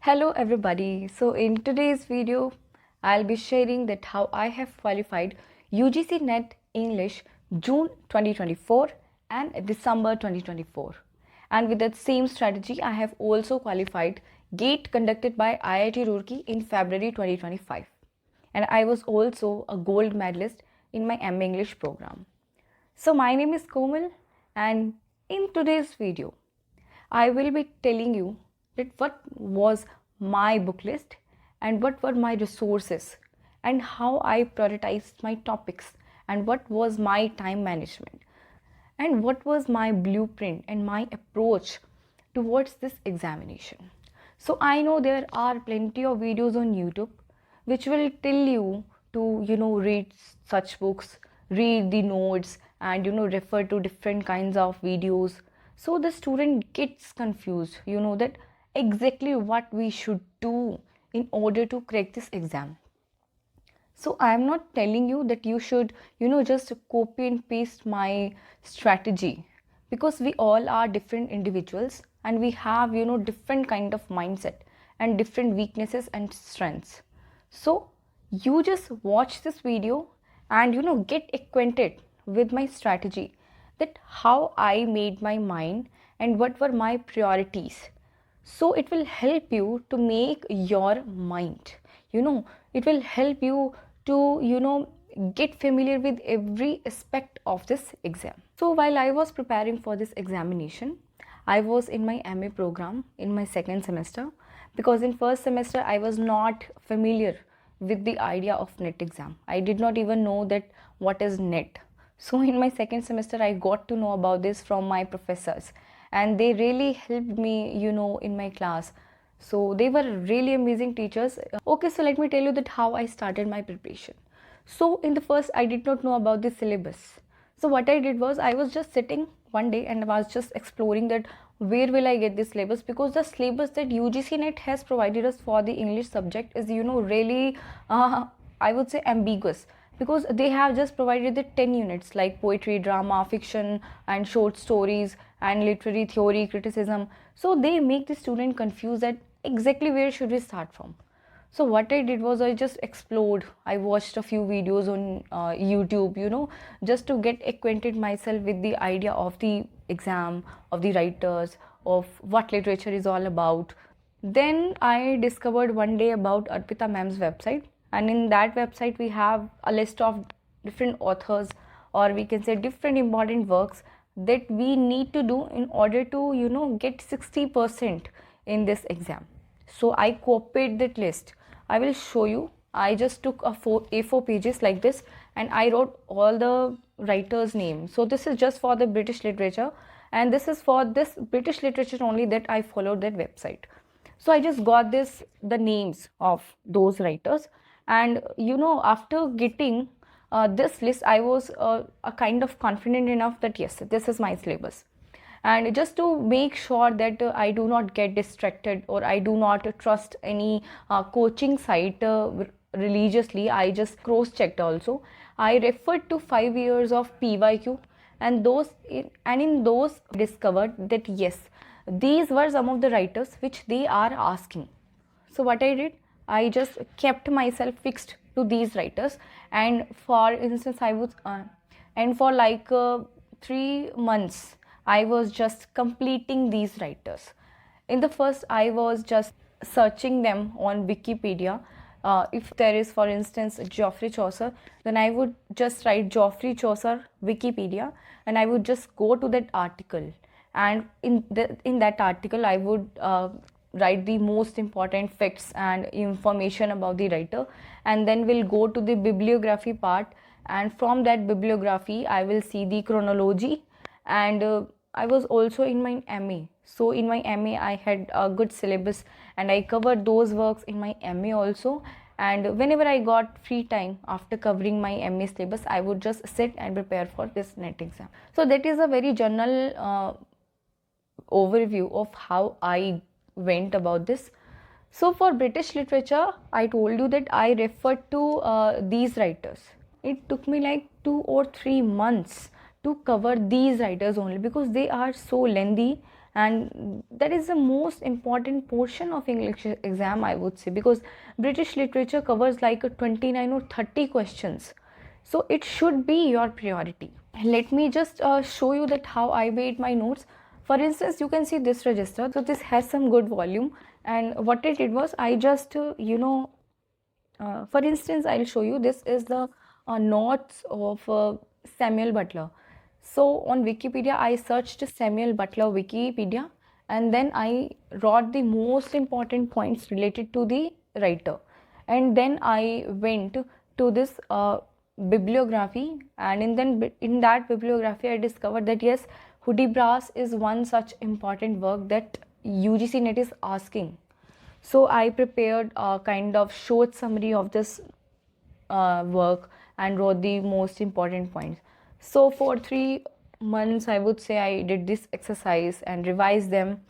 Hello everybody. So in today's video, I'll be sharing that how I have qualified UGC NET English June 2024 and December 2024. And with that same strategy, I have also qualified GATE conducted by IIT Roorkee in February 2025. And I was also a gold medalist in my MA English program. So my name is Komal, and in today's video, I will be telling you that what was my book list and what were my resources and how I prioritized my topics and what was my time management and what was my blueprint and my approach towards this examination. So I know there are plenty of videos on YouTube which will tell you to read such books, read the notes, and refer to different kinds of videos, so the student gets confused that exactly what we should do in order to crack this exam. So I am not telling you that you should just copy and paste my strategy, because we all are different individuals and we have different kind of mindset and different weaknesses and strengths. So you just watch this video and get acquainted with my strategy, that how I made my mind and what were my priorities. So it will help you to make your mind, it will help you to get familiar with every aspect of this exam. So while I was preparing for this examination, I was in my MA program in my second semester, because in first semester I was not familiar with the idea of net exam. I did not even know that what is net. So in my second semester I got to know about this from my professors, and they really helped me in my class. So they were really amazing teachers. Okay, so let me tell you that how I started my preparation. So in the first, I did not know about the syllabus. So what I did was, I was just sitting one day and I was just exploring that where will I get this syllabus, because the syllabus that UGC NET has provided us for the English subject is really I would say ambiguous, because they have just provided the 10 units like poetry, drama, fiction and short stories and literary theory, criticism. So they make the student confused that exactly where should we start from. So what I did was, I just explored. I watched a few videos on YouTube, just to get acquainted myself with the idea of the exam, of the writers, of what literature is all about. Then I discovered one day about Arpita ma'am's website, and in that website we have a list of different authors, or we can say different important works that we need to do in order to get 60% in this exam. So I copied that list. I will show you. I just took A4 pages like this and I wrote all the writers' names. So this is just for the British literature, and this is for this British literature only that I followed that website. So I just got the names of those writers, and after getting this list, I was a kind of confident enough that yes, this is my syllabus. And just to make sure that I do not get distracted, or I do not trust any coaching site religiously, I just cross checked also. I referred to 5 years of PYQ, and in those discovered that yes, these were some of the writers which they are asking. So what I did, I just kept myself fixed to these writers, and for instance I was and for like 3 months I was just completing these writers. In the first, I was just searching them on Wikipedia. If there is, for instance, Geoffrey Chaucer, then I would just write Geoffrey Chaucer Wikipedia, and I would just go to that article. And in that article, I would write the most important facts and information about the writer, and then we'll go to the bibliography part. And from that bibliography, I will see the chronology. And I was also in my MA. So in my MA, I had a good syllabus, and I covered those works in my MA also. And whenever I got free time after covering my MA syllabus, I would just sit and prepare for this NET exam. So that is a very general overview of how I went about this. So for British literature, I told you that I referred to these writers. It took me like 2 or 3 months to cover these writers only, because they are so lengthy and that is the most important portion of English exam, I would say, because British literature covers like 29 or 30 questions, so it should be your priority. Let me just show you that how I made my notes. For instance, you can see this register, so this has some good volume, and what I did was I just for instance, I'll show you, this is the notes of Samuel Butler. So on Wikipedia, I searched Samuel Butler Wikipedia, and then I wrote the most important points related to the writer. And then I went to this bibliography, and in that bibliography, I discovered that yes, Hudibras is one such important work that UGC NET is asking. So I prepared a kind of short summary of this work and wrote the most important points. So for 3 months, I would say I did this exercise and revised them.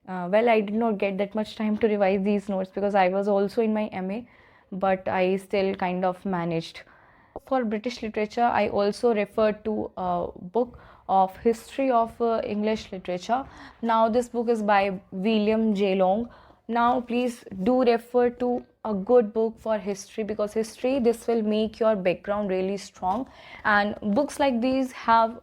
Well, I did not get that much time to revise these notes because I was also in my MA, but I still kind of managed. For British literature, I also referred to a book of history of English literature. Now this book is by William J. Long. Now please do refer to a good book for history, because history, this will make your background really strong, and books like these have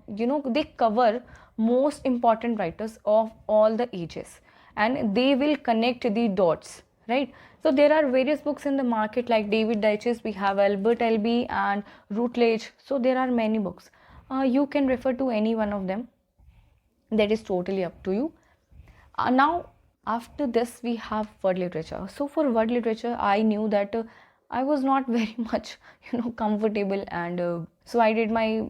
they cover most important writers of all the ages, and they will connect the dots, right? So there are various books in the market like David Deutsch's, we have Albert Elby and Routledge. So there are many books. You can refer to any one of them. That is totally up to you. Now after this we have word literature. So for word literature, I knew that I was not very much comfortable, and so I did my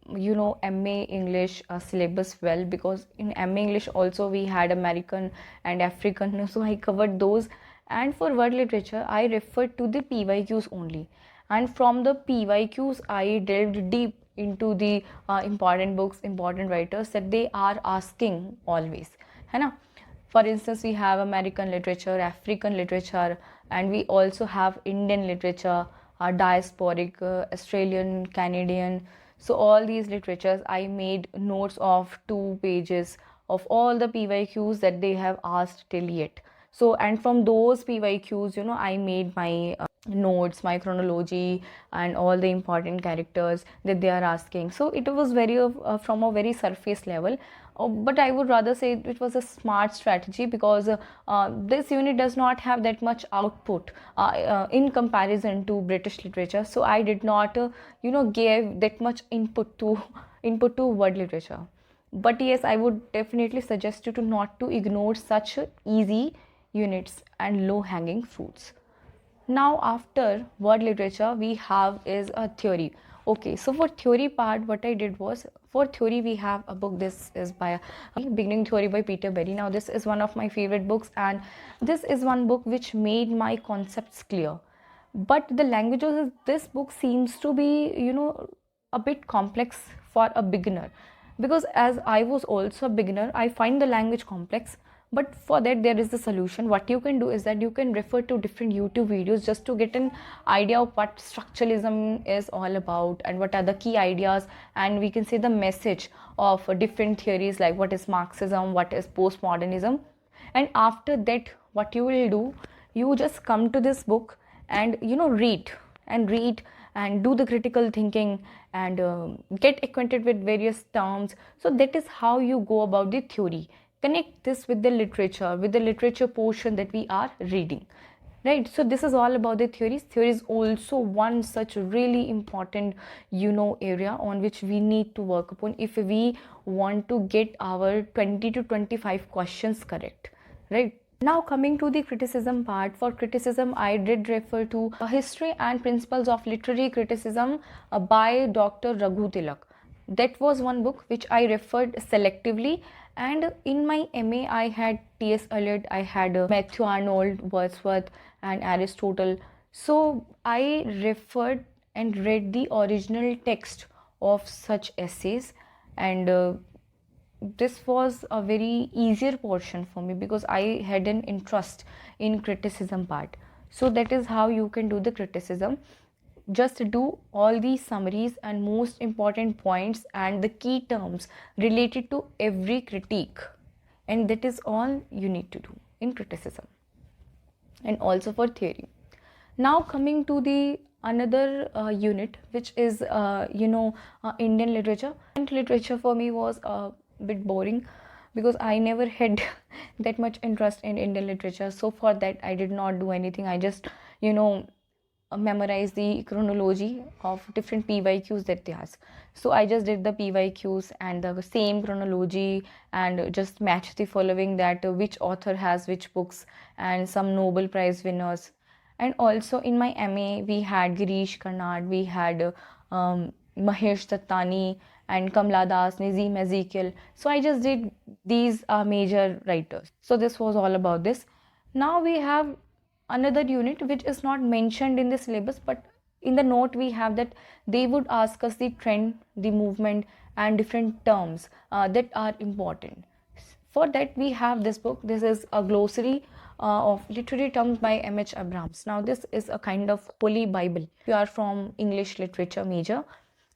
MA English syllabus well, because in MA English also we had American and African, so I covered those. And for word literature, I referred to the PYQs only, and from the PYQs I delved deep into the important books, important writers that they are asking always, है ना? For instance, we have American literature, African literature, and we also have Indian literature, diasporic, Australian, Canadian. So all these literatures, I made notes of 2 pages of all the PYQs that they have asked till yet. So, and from those PYQs, I made my notes, my chronology, and all the important characters that they are asking. So it was very from a very surface level, but I would rather say it was a smart strategy, because this unit does not have that much output in comparison to British literature. So I did not give that much input to word literature. But yes, I would definitely suggest you to not to ignore such easy units and low hanging fruits. Now after word literature, we have is a theory. Okay, so for theory part, what I did was, for theory we have a book. This is by Beginning Theory by Peter Berry. Now this is one of my favorite books, and this is one book which made my concepts clear. But the languages of this book seems to be a bit complex for a beginner, because as I was also a beginner, I find the language complex. But for that, there is the solution. What you can do is that you can refer to different YouTube videos just to get an idea of what structuralism is all about and what are the key ideas, and we can say the message of different theories, like what is Marxism, what is postmodernism. And after that, what you will do, you just come to this book and read and do the critical thinking and get acquainted with various terms. So that is how you go about the theory. Connect this with the literature portion that we are reading, right? So this is all about the theories. Theory is also one such really important area on which we need to work upon if we want to get our 20 to 25 questions correct, right? Now coming to the criticism part. For criticism, I did refer to History and Principles of Literary Criticism by Dr. Raghu Tilak. That was one book which I referred selectively, and in my MA I had T.S. Eliot, I had Matthew Arnold, Wordsworth and Aristotle. So I referred and read the original text of such essays, and this was a very easier portion for me because I had an interest in criticism part. So that is how you can do the criticism. Just do all these summaries and most important points and the key terms related to every critique and that is all you need to do in criticism and also for theory. Now coming to the another unit, which is Indian literature. And literature for me was a bit boring because I never had that much interest in Indian literature. So for that I did not do anything. I just memorize the chronology of different PYQs that they ask. So I just did the PYQs and the same chronology and just match the following, that which author has which books and some Nobel Prize winners. And also in my MA we had Girish Karnad, we had Mahesh Dattani and Kamala Das, Nazim Ezekiel. So I just did these major writers. So this was all about this. Now we have another unit which is not mentioned in the syllabus, but in the note we have that they would ask us the trend, the movement and different terms that are important. For that we have this book. This is a glossary of literary terms by M.H. Abrams. Now this is a kind of holy Bible. If you are from English literature major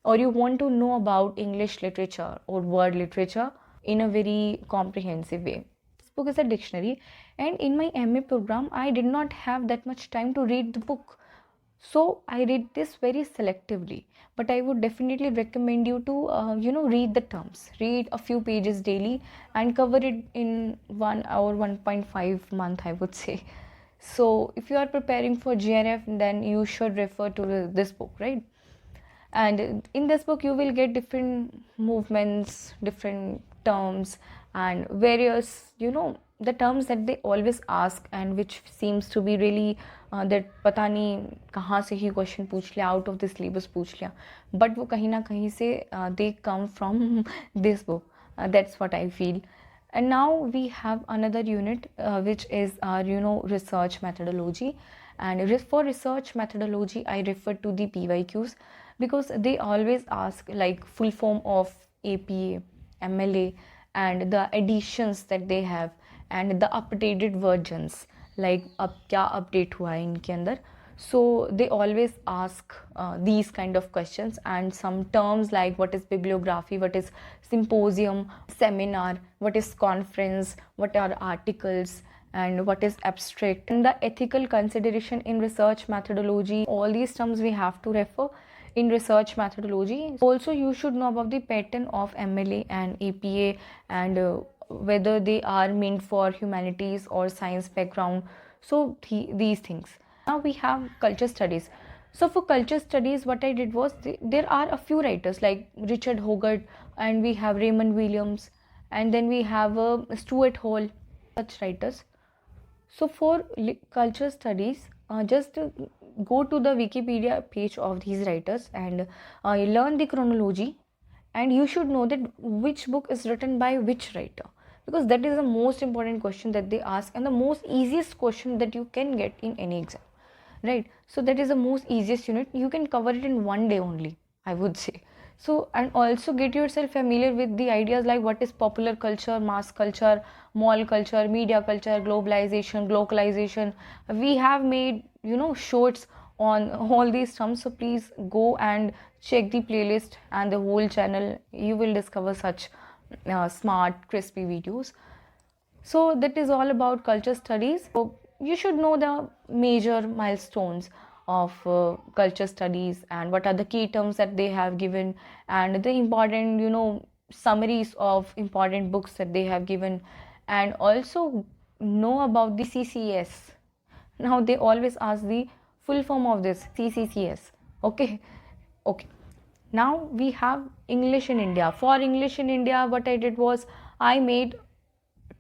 or you want to know about English literature or word literature in a very comprehensive way, this book is a dictionary. And in my MA program I did not have that much time to read the book, so I read this very selectively. But I would definitely recommend you to read the terms, read a few pages daily and cover it in 1 hour, 1.5 month, I would say. So if you are preparing for GRF, then you should refer to this book, right? And in this book you will get different movements, different terms and various the terms that they always ask and which seems to be really that पता नहीं कहाँ से ही question पूछ लिया, out of the syllabus पूछ लिया, but वो कहीं ना कहीं से they come from this book. That's what I feel. And now we have another unit which is our research methodology. And for research methodology I refer to the PYQs because they always ask like full form of APA, MLA and the editions that they have and the updated versions, like अब क्या update हुआ है इनके अंदर. So they always ask these kind of questions and some terms like what is bibliography, what is symposium, seminar, what is conference, what are articles and what is abstract, and the ethical consideration in research methodology. All these terms we have to refer in research methodology. Also you should know about the pattern of MLA and APA and whether they are meant for humanities or science background. So these things. Now we have culture studies. So for culture studies what I did was there are a few writers like Richard Hogarth and we have Raymond Williams and then we have Stuart Hall, such writers. So for culture studies just go to the Wikipedia page of these writers and learn the chronology, and you should know that which book is written by which writer, because that is the most important question that they ask and the most easiest question that you can get in any exam, right? So that is the most easiest unit. You can cover it in one day only, I would say. So, and also get yourself familiar with the ideas like what is popular culture, mass culture, mall culture, media culture, globalization, localization. We have made shorts on all these terms, so please go and check the playlist and the whole channel. You will discover such smart crispy videos. So that is all about culture studies. So you should know the major milestones of culture studies and what are the key terms that they have given and the important summaries of important books that they have given, and also know about the CCS. Now they always ask the full form of this CCCS. Okay. Now we have English in India. For English in India what I did was I made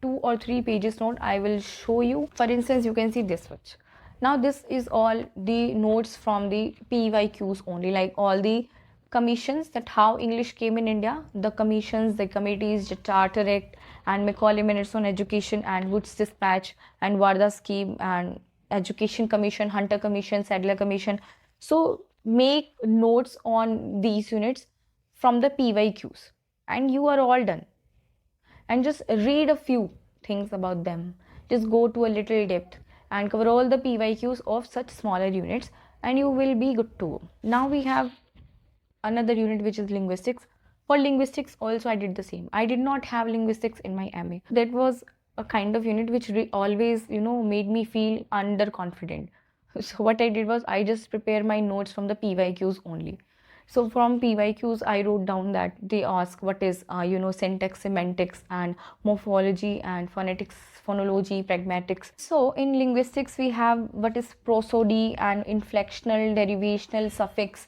2 or 3 pages note. I will show you. For instance, you can see this much. Now this is all the notes from the PYQs only, like all the commissions that how English came in India, the commissions, the committees, the Charter Act and Macaulay Minutes on Education and Wood's Dispatch and Warda Scheme and Education Commission, Hunter Commission, Sadler Commission. So make notes on these units from the PYQs and you are all done. And just read a few things about them. Just go to a little depth and cover all the PYQs of such smaller units and you will be good to go. Now we have another unit which is linguistics. For linguistics also I did the same. I did not have linguistics in my MA. That was a kind of unit which always, made me feel underconfident. So what I did was I just prepared my notes from the PYQs only. So from PYQs, I wrote down that they ask what is, syntax, semantics, and morphology, and phonetics, phonology, pragmatics. So in linguistics, we have what is prosody and inflectional, derivational, suffix,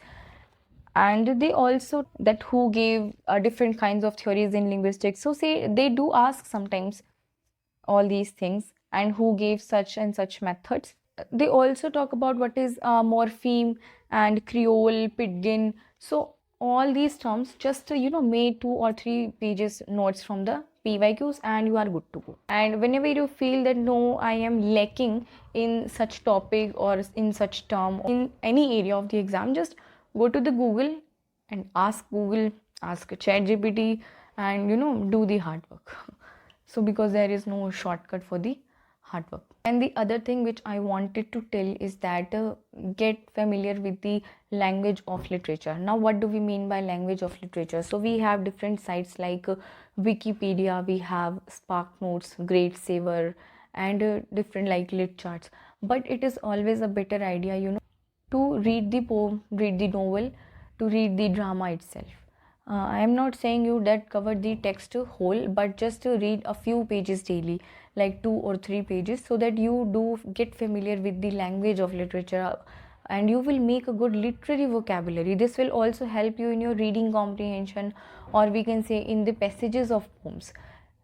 and they also that who gave different kinds of theories in linguistics. So say they do ask sometimes all these things and who gave such and such methods. They also talk about what is morpheme and creole, pidgin. So all these terms, just made 2 or 3 pages notes from the PYQs and you are good to go. And whenever you feel that no, I am lacking in such topic or in such term in any area of the exam, just go to the Google and ask Google, ask ChatGPT, and do the hard work. So because there is no shortcut for the hard work. And the other thing which I wanted to tell is that get familiar with the language of literature. Now what do we mean by language of literature? So we have different sites like Wikipedia, we have Spark Notes, Great Saver, and different like lit charts. But it is always a better idea, to read the poem, read the novel, to read the drama itself. I am not saying you that cover the text whole, but just to read a few pages daily, like 2 or 3 pages, so that you do get familiar with the language of literature and you will make a good literary vocabulary. This will also help you in your reading comprehension, or we can say in the passages of poems,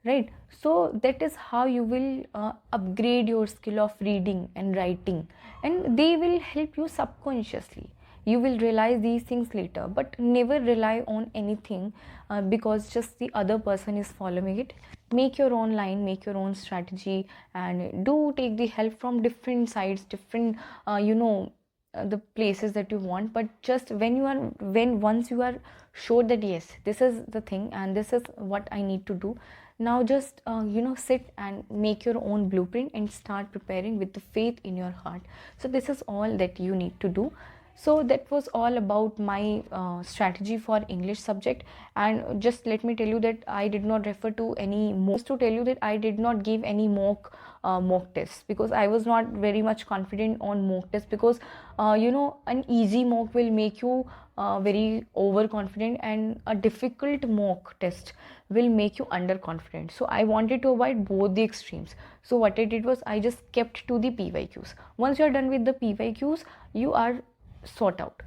right? So that is how you will upgrade your skill of reading and writing, and they will help you subconsciously. You will realize these things later, but never rely on anything because just the other person is following it. Make your own line, make your own strategy, and do take the help from different sites, different the places that you want. But just once you are sure that yes, this is the thing and this is what I need to do, now just sit and make your own blueprint and start preparing with the faith in your heart. So this is all that you need to do. So that was all about my strategy for English subject. And just let me tell you that I did not refer to any mock. To tell you that I did not give any mock tests, because I was not very much confident on mock tests, because an easy mock will make you very overconfident, and a difficult mock test will make you underconfident. So I wanted to avoid both the extremes. So what I did was I just kept to the PYQs. Once you are done with the PYQs, you are sort out.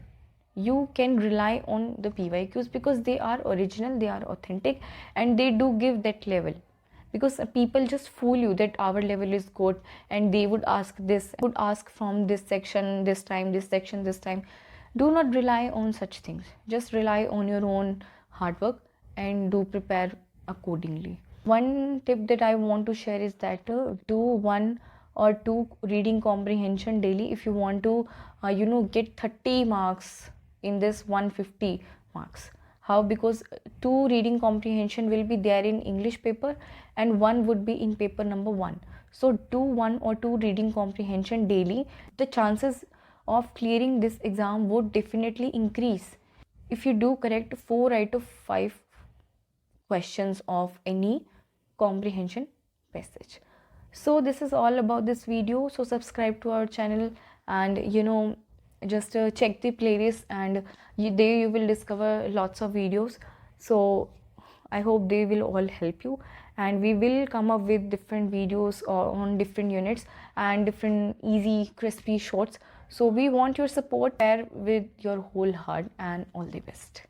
You can rely on the PYQs because they are original, they are authentic, and they do give that level. Because people just fool you that our level is good and they would ask this, would ask from this section this time, this section this time. Do not rely on such things. Just rely on your own hard work and do prepare accordingly. One tip that I want to share is that do 1 or 2 reading comprehension daily if you want to get 30 marks in this 150 marks. How? Because 2 reading comprehension will be there in English paper and 1 would be in paper number 1. So do 1 or 2 reading comprehension daily. The chances of clearing this exam would definitely increase if you do correct 4 out of 5 questions of any comprehension passage. So this is all about this video. So subscribe to our channel and just check the playlist, and there you will discover lots of videos. So I hope they will all help you, and we will come up with different videos on different units and different easy crispy shorts. So we want your support there with your whole heart, and all the best.